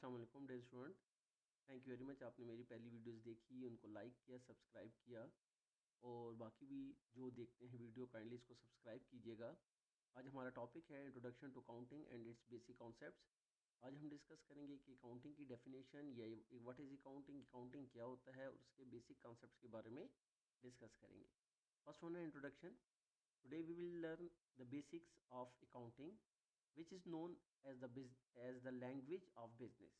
अस्सलाम वालेकुम dear student. Thank you very much, आपने मेरी पहली वीडियोस देखी, उनको लाइक किया, सब्सक्राइब किया और बाकी भी जो देखते हैं वीडियो काइंडली इसको सब्सक्राइब कीजिएगा। आज हमारा टॉपिक है introduction to accounting and its basic concepts. आज हम डिस्कस करेंगे कि अकाउंटिंग की डेफिनेशन या व्हाट इज़ अकाउंटिंग, अकाउंटिंग क्या होता है और उसके बेसिक कॉन्सेप्ट्स के बारे में डिस्कस करेंगे। फर्स्ट वन है introduction. Today we will learn the basics of accounting which is known as the language of business.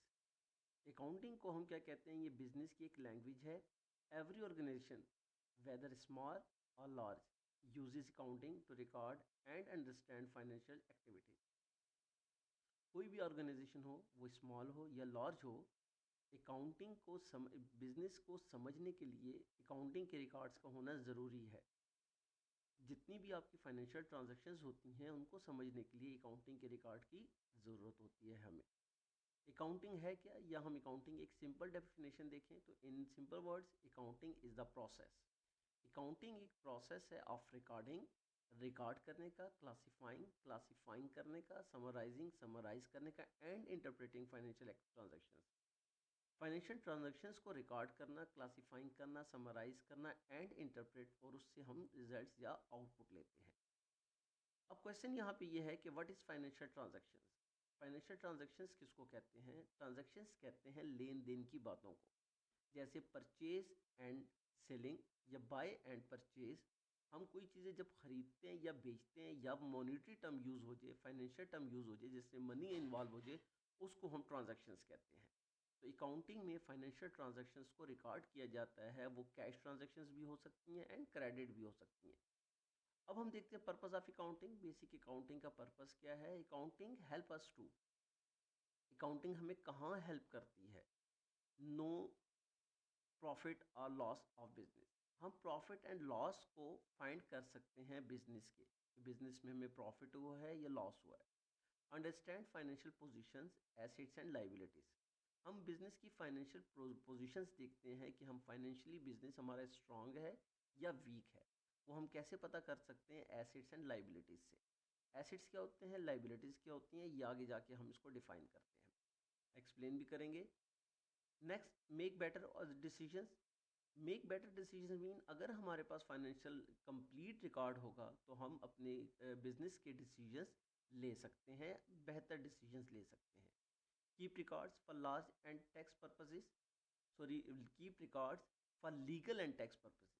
Accounting को हम क्या कहते हैं? ये बिजनेस की एक लैंग्वेज है। एवरी ऑर्गेनाइजेशन वेदर स्मॉल और large uses accounting to record and understand financial activities. कोई भी ऑर्गेनाइजेशन हो, वो स्मॉल हो या लार्ज हो, अकाउंटिंग को बिजनेस को समझने के लिए अकाउंटिंग के रिकॉर्ड्स का होना ज़रूरी है। जितनी भी आपकी फाइनेंशियल ट्रांजैक्शंस होती हैं उनको समझने के लिए अकाउंटिंग के रिकॉर्ड की ज़रूरत होती है हमें। अकाउंटिंग है क्या, या हम अकाउंटिंग एक सिंपल डेफिनेशन देखें तो in simple words accounting is the process. Accounting एक प्रोसेस है ऑफ रिकॉर्डिंग, रिकॉर्ड करने का, क्लासिफाइंग करने का, समराइज करने का एंड इंटरप्रेटिंग फाइनेंशियल ट्रांजैक्शंस को रिकॉर्ड करना, क्लासिफाइंग करना, समराइज करना एंड इंटरप्रेट, और उससे हम रिजल्ट्स या आउटपुट लेते हैं। अब क्वेश्चन यहाँ पे ये है कि what is financial transactions. Financial transactions किसको कहते हैं? ट्रांजैक्शंस कहते हैं लेन देन की बातों को, जैसे परचेज एंड सेलिंग या बाय एंड परचेज। हम कोई चीज़ें जब खरीदते हैं या बेचते हैं या मॉनिटरी टर्म यूज़ हो जाए, फाइनेंशियल टर्म यूज़ हो जाए, जिससे मनी इन्वॉल्व हो जाए, उसको हम ट्रांजैक्शंस कहते हैं। तो अकाउंटिंग में फाइनेंशियल ट्रांजैक्शंस को रिकॉर्ड किया जाता है। वो कैश ट्रांजैक्शंस भी हो सकती हैं एंड क्रेडिट भी हो सकती हैं। अब हम देखते हैं purpose of accounting. Basic accounting का पर्पस क्या है? Accounting help us to, accounting हमें कहाँ हेल्प करती है? नो प्रॉफिट और लॉस ऑफ बिजनेस। हम प्रॉफिट एंड लॉस को फाइंड कर सकते हैं बिजनेस के, बिजनेस में हमें प्रॉफिट हुआ है या लॉस हुआ है। Understand financial positions, assets and liabilities. हम बिजनेस की फाइनेंशियल पोजीशंस देखते हैं कि हम फाइनेंशियली बिजनेस हमारा स्ट्रांग है या वीक है। वो हम कैसे पता कर सकते हैं? एसेट्स एंड लाइबिलिटीज़ से। एसेट्स क्या होते हैं, लाइबिलिटीज़ क्या होती हैं, ये आगे जाके हम इसको डिफाइन करते हैं, एक्सप्लेन भी करेंगे। Next, make better decisions. Make better decision mean, अगर हमारे पास फाइनेंशियल कंप्लीट रिकॉर्ड होगा तो हम अपने बिजनेस के डिसीजंस ले सकते हैं, बेहतर डिसीजंस ले सकते हैं। Keep records for laws and tax purposes, sorry, keep records for legal and tax purposes.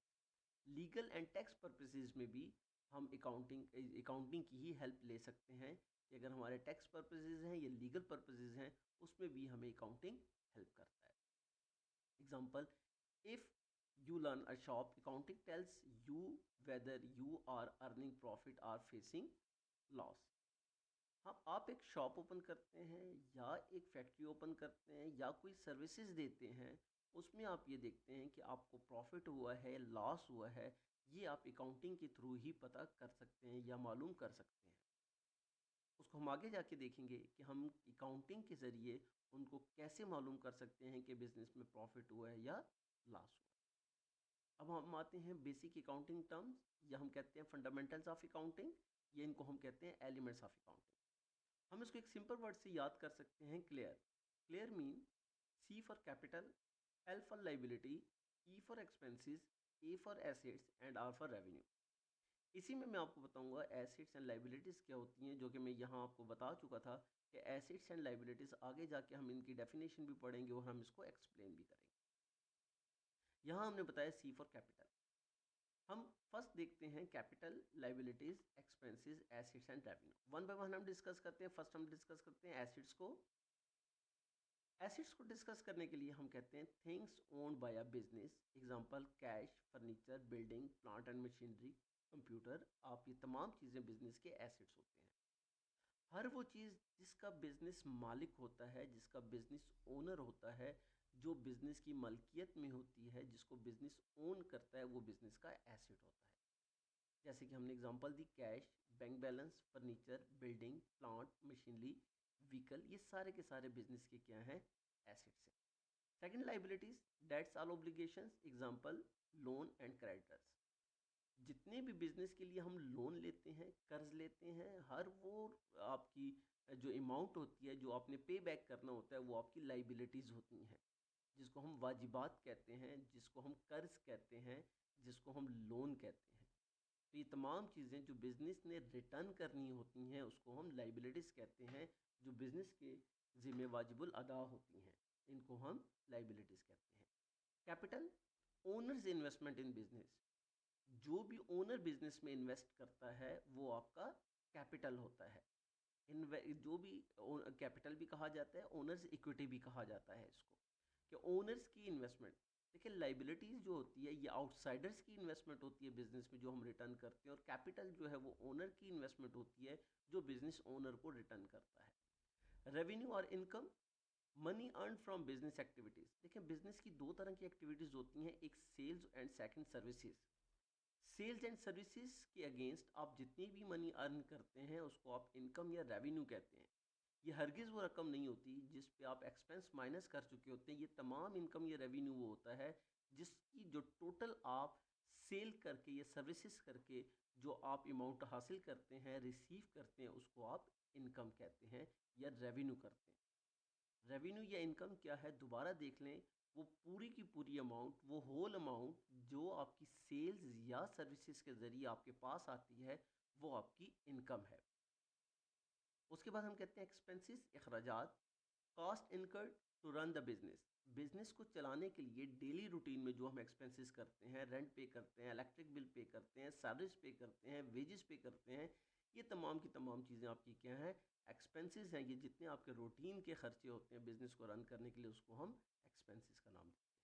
Legal and tax purposes में भी हम अकाउंटिंग की ही हेल्प ले सकते हैं कि अगर हमारे टैक्स पर्पसेस हैं या लीगल पर्पसेस हैं, उसमें भी हमें अकाउंटिंग हेल्प करता है। Example, if you learn a shop, accounting tells you whether you are earning profit or facing loss. हाँ, आप एक शॉप ओपन करते हैं या एक फैक्ट्री ओपन करते हैं या कोई सर्विसेज देते हैं, उसमें आप ये देखते हैं कि आपको प्रॉफिट हुआ है, लॉस हुआ है। ये आप अकाउंटिंग के थ्रू ही पता कर सकते हैं या मालूम कर सकते हैं। उसको हम आगे जाके देखेंगे कि हम अकाउंटिंग के ज़रिए उनको कैसे मालूम कर सकते हैं कि बिज़नेस में प्रॉफिट हुआ है या लॉस हुआ है। अब हम आते हैं बेसिक अकाउंटिंग टर्म्स, या हम कहते हैं फंडामेंटल्स ऑफ अकाउंटिंग, या इनको हम कहते हैं एलिमेंट्स ऑफ अकाउंटिंग। हम इसको एक सिंपल वर्ड से याद कर सकते हैं, clear. Clear mean C for capital, L for liability, E for expenses, A for assets and R for revenue. इसी में मैं आपको बताऊंगा एसेट्स एंड लाइबिलिटीज़ क्या होती हैं, जो कि मैं यहाँ आपको बता चुका था कि एसेट्स एंड लाइबिलिटीज़ आगे जाके हम इनकी डेफिनेशन भी पढ़ेंगे और हम इसको एक्सप्लेन भी करेंगे। यहाँ हमने बताया सी फॉर कैपिटल। हम फर्स्ट देखते हैं capital, liabilities, expenses, assets and revenue. One by one हम डिस्कस करते हैं। फर्स्ट हम डिस्कस करते हैं एसेट्स को। एसेट्स को डिस्कस करने के लिए हम कहते हैं things owned by a business. Example, cash, furniture, building, plant and machinery, computer. आप ये तमाम चीज़ें बिजनेस के एसेट्स होते हैं। हर वो चीज़ जिसका बिजनेस मालिक होता है, जिसका बिजनेस ओनर होता है, जो बिजनेस की मलकियत में होती है, जिसको बिजनेस ओन करता है, वो बिजनेस का एसेट होता है। जैसे कि हमने एग्जांपल दी, cash, bank balance, furniture, building, plant, machinery, vehicle, ये सारे के सारे बिजनेस के क्या हैं? एसेट्स हैं। Second, liabilities, that's all obligations, example loan and creditors. जितने भी बिजनेस के लिए हम लोन लेते हैं, कर्ज लेते हैं, हर वो आपकी जो अमाउंट होती है जो आपने पे बैक करना होता है वो आपकी लाइबिलिटीज़ होती हैं, जिसको हम वाजिबात कहते हैं, जिसको हम कर्ज कहते हैं, जिसको हम लोन कहते हैं। तो ये तमाम चीज़ें जो बिज़नेस ने रिटर्न करनी होती हैं उसको हम लाइबिलिटीज़ कहते हैं, जो बिज़नेस के ज़िम्मे वाजिबुल अदा होती हैं, इनको हम लाइबिलिटीज़ कहते हैं। Capital, owners investment in business. जो भी ओनर बिजनेस में इन्वेस्ट करता है वो आपका कैपिटल होता है। जो भी कैपिटल भी कहा जाता है, ओनर्स इक्विटी भी कहा जाता है इसको, कि ओनर्स की इन्वेस्टमेंट। देखिए लाइबिलिटीज़ जो होती है ये आउटसाइडर्स की इन्वेस्टमेंट होती है बिजनेस में जो हम रिटर्न करते हैं, और कैपिटल जो है वो ओनर की इन्वेस्टमेंट होती है जो बिजनेस ओनर को रिटर्न करता है। रेवेन्यू और income, money earn from business activities. देखिए बिजनेस की दो तरह की एक्टिविटीज़ होती हैं, एक sales and second services. Sales and services के अगेंस्ट आप जितनी भी मनी अर्न करते हैं उसको आप इनकम या रेवेन्यू कहते हैं। ये हरगिज़ वो रकम नहीं होती जिस पे आप एक्सपेंस माइनस कर चुके होते हैं। ये तमाम इनकम या रेवेन्यू वो होता है जिसकी जो टोटल आप सेल करके या सर्विसेज करके जो आप अमाउंट हासिल करते हैं, रिसीव करते हैं, उसको आप इनकम कहते हैं या रेवेन्यू करते हैं। रेवेन्यू या इनकम क्या है दोबारा देख लें, वो पूरी की पूरी अमाउंट, वो होल अमाउंट जो आपकी सेल्स या सर्विसेज के ज़रिए आपके पास आती है वो आपकी इनकम है। उसके बाद हम कहते हैं एक्सपेंसेस, अखराजात। Cost incurred to run the business. Business को चलाने के लिए डेली रूटीन में जो हम एक्सपेंसेस करते हैं, रेंट पे करते हैं, इलेक्ट्रिक बिल पे करते हैं, सैलरीज पे करते हैं, वेजेस पे करते हैं, ये तमाम की तमाम चीज़ें आपकी क्या हैं, एक्सपेंसेस हैं। ये जितने आपके रूटीन के खर्चे होते हैं बिजनेस को रन करने के लिए उसको हम एक्सपेंसेस का नाम देते हैं।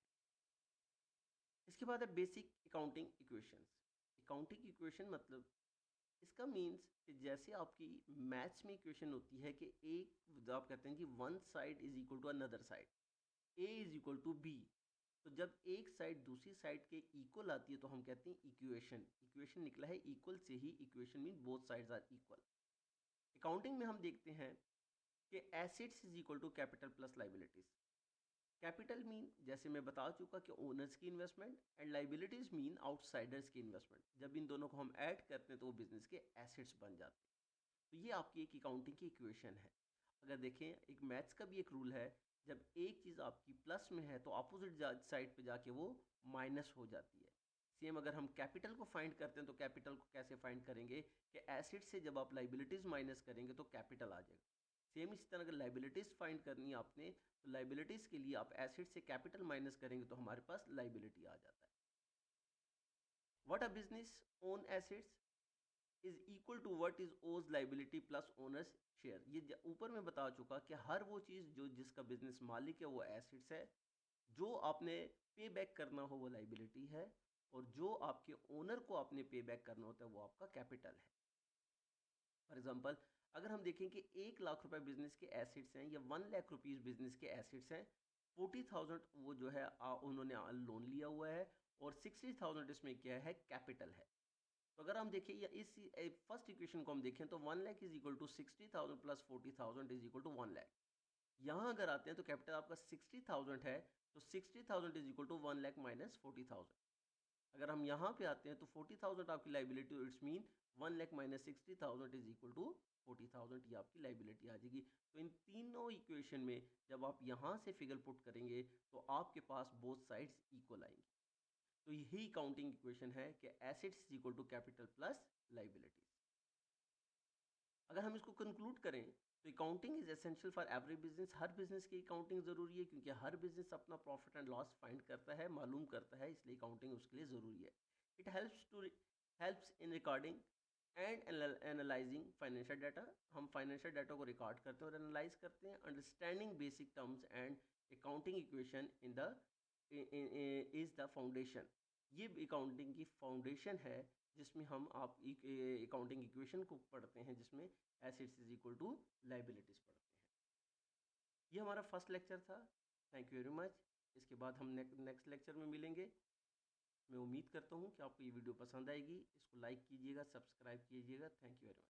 इसके बाद है basic accounting equations. Accounting equation मतलब इसका मीन्स कि जैसे आपकी मैथ्स में इक्वेशन होती है कि एक आप कहते हैं कि one side is equal to another side, A is equal to B. तो जब एक साइड दूसरी साइड के इक्वल आती है तो हम कहते हैं इक्वेशन। इक्वेशन निकला है इक्वल से ही, equation mean both sides are equal. Accounting में हम देखते हैं कि assets is equal to capital plus liabilities. Capital mean जैसे मैं बता चुका कि ओनर्स की investment, and liabilities mean outsiders की इन्वेस्टमेंट। जब इन दोनों को हम ऐड करते हैं तो वो बिजनेस के एसेट्स बन जाते हैं। तो ये आपकी एक अकाउंटिंग की इक्वेशन है। अगर देखें एक मैथ्स का भी एक रूल है, जब एक चीज़ आपकी प्लस में है तो अपोजिट साइड पे जाके वो माइनस हो जाती है। सेम अगर हम कैपिटल को फाइंड करते हैं तो कैपिटल को कैसे फाइंड करेंगे कि एसेट से जब आप लाइबिलिटीज़ माइनस करेंगे तो कैपिटल आ जाएगा। सेम इसी तरह अगर लाइबिलिटीज़ फाइंड करनी है आपने तो लाइबिलिटीज़ के लिए आप एसेट से कैपिटल माइनस करेंगे तो हमारे पास लाइबिलिटी आ जाता है। What a business own assets is equal to what is owes liability plus owners share. ये ऊपर में बता चुका कि हर वो चीज़ जो जिसका बिजनेस मालिक है वो एसेट्स है, जो आपने पे बैक करना हो वो लाइबिलिटी है, और जो आपके ओनर को आपने पे बैक करना होता है वो आपका कैपिटल है। फॉर एग्जांपल अगर हम देखें कि 1 लाख रुपए बिजनेस के एसेट्स हैं या 1 लाख रुपीज़ बिजनेस के एसेट्स हैं, 40,000 वो जो है उन्होंने लोन लिया हुआ है, और 60,000 इसमें क्या है, कैपिटल है। तो अगर हम देखें या इस फर्स्ट इक्वेशन को हम देखें तो 1 lakh is equal to 60,000 plus 40,000 is equal to 1 lakh. यहाँ अगर आते हैं तो कैपिटल आपका 60,000 है, तो 60,000 is equal to 1 lakh minus 40,000। अगर हम यहाँ पे आते हैं तो 40,000 आपकी liability, it's mean 1 lakh minus 60,000 is equal to 40,000, ये आपकी लाइबिलिटी आ जाएगी। तो इन तीनों इक्वेशन में जब आप यहाँ से फिगर पुट करेंगे तो आपके पास बोथ साइड्स इक्वल आएंगी। तो यही काउंटिंग इक्वेशन है कि assets is equal to capital plus liabilities. अगर हम इसको कंक्लूड करें तो accounting is essential for every business. हर बिजनेस की अकाउंटिंग ज़रूरी है क्योंकि हर बिजनेस अपना प्रॉफिट एंड लॉस फाइंड करता है, मालूम करता है, इसलिए अकाउंटिंग उसके लिए ज़रूरी है। It helps in recording and analysing financial data. हम फाइनेंशियल डाटा को रिकॉर्ड करते हैं और एनालाइज करते हैं। Understanding basic terms and accounting equation in the is the foundation. ये अकाउंटिंग की फाउंडेशन है जिसमें हम आप अकाउंटिंग इक्वेशन को पढ़ते हैं, जिसमें assets is equal to liabilities पढ़ते हैं। ये हमारा फर्स्ट लेक्चर था। Thank you very much. इसके बाद हम नेक्स्ट लेक्चर में मिलेंगे। मैं उम्मीद करता हूँ कि आपको ये वीडियो पसंद आएगी। इसको लाइक कीजिएगा, सब्सक्राइब कीजिएगा। Thank you very much.